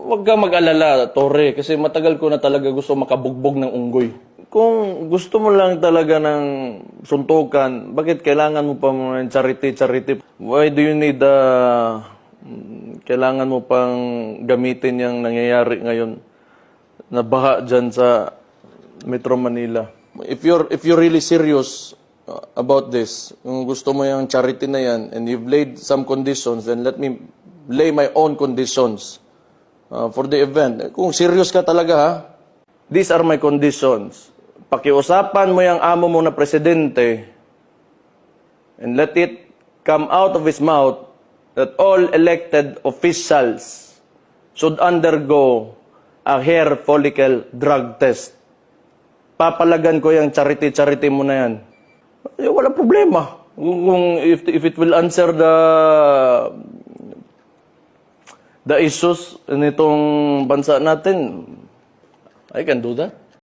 Huwag ka mag-alala, Tore, kasi matagal ko na talaga gusto makabugbog ng unggoy. Kung gusto mo lang talaga ng suntukan, bakit kailangan mo pa ng charity? Why do you need kailangan mo pang gamitin yung nangyayari ngayon na baha dyan sa Metro Manila? If you're really serious about this, kung gusto mo yung charity na yan, and you've laid some conditions, then let me lay my own conditions for the event. Kung serious ka talaga, ha? These are my conditions. Pakiusapan mo yung amo mo na presidente and let it come out of his mouth that all elected officials should undergo a hair follicle drug test. Papalagan ko yung charity mo na yan. Wala problema. Kung if it will answer the issues nitong bansa natin, I can do that.